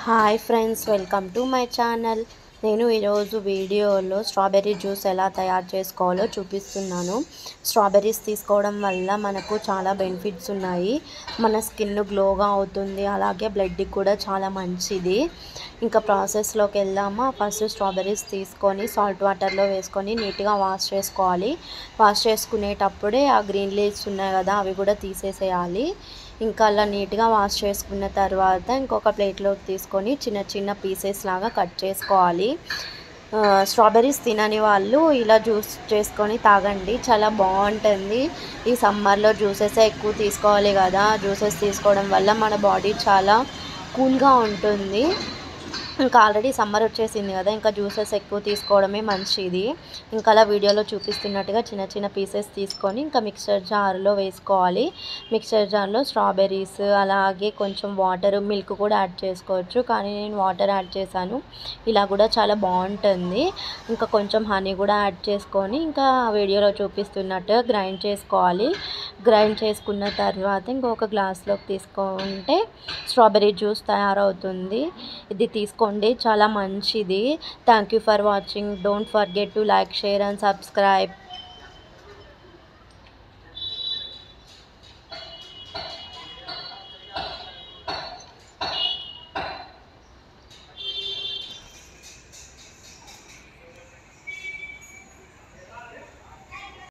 Hi friends, welcome to my channel. నేను ఈరోజు వీడియోలో స్ట్రాబెర్రీ జ్యూస్ ఎలా తయారు చేసుకోవాలో చూపిస్తున్నాను. స్ట్రాబెర్రీస్ తీసుకోవడం వల్ల మనకు చాలా బెనిఫిట్స్ ఉన్నాయి. మన స్కిన్ గ్లోగా అవుతుంది, అలాగే బ్లడ్కి కూడా చాలా మంచిది. ఇంకా ప్రాసెస్లోకి వెళ్దామా. ఫస్ట్ స్ట్రాబెర్రీస్ తీసుకొని సాల్ట్ వాటర్లో వేసుకొని నీట్గా వాష్ చేసుకోవాలి. వాష్ చేసుకునేటప్పుడే ఆ గ్రీన్ లీవ్స్ ఉన్నాయి కదా, అవి కూడా తీసేసేయాలి. ఇంకా అలా నీట్గా వాష్ చేసుకున్న తర్వాత ఇంకొక ప్లేట్లోకి తీసుకొని చిన్న చిన్న పీసెస్ లాగా కట్ చేసుకోవాలి. స్ట్రాబెర్రీస్ తినని వాళ్ళు ఇలా జ్యూస్ చేసుకొని తాగండి, చాలా బాగుంటుంది. ఈ సమ్మర్లో జ్యూసెస్ ఎక్కువ తీసుకోవాలి కదా, జ్యూసెస్ తీసుకోవడం వల్ల మన బాడీ చాలా కూల్గా ఉంటుంది. ఇంకా ఆల్రెడీ సమ్మర్ వచ్చేసింది కదా, ఇంకా జ్యూసెస్ ఎక్కువ తీసుకోవడమే మంచిది. ఇంకా అలా వీడియోలో చూపిస్తున్నట్టుగా చిన్న చిన్న పీసెస్ తీసుకొని ఇంకా మిక్సర్ జార్లో వేసుకోవాలి. మిక్సర్ జార్లో స్ట్రాబెర్రీస్, అలాగే కొంచెం వాటర్, మిల్క్ కూడా యాడ్ చేసుకోవచ్చు, కానీ నేను వాటర్ యాడ్ చేశాను. ఇలా కూడా చాలా బాగుంటుంది. ఇంకా కొంచెం హనీ కూడా యాడ్ చేసుకొని ఇంకా వీడియోలో చూపిస్తున్నట్టుగా గ్రైండ్ చేసుకోవాలి. గ్రైండ్ చేసుకున్న తర్వాత ఇంకొక గ్లాస్లోకి తీసుకుంటే స్ట్రాబెర్రీ జ్యూస్ తయారవుతుంది. ఇది తీసుకోండి, చాలా మంచిది. Thank you for watching. Don't forget to like, share and subscribe.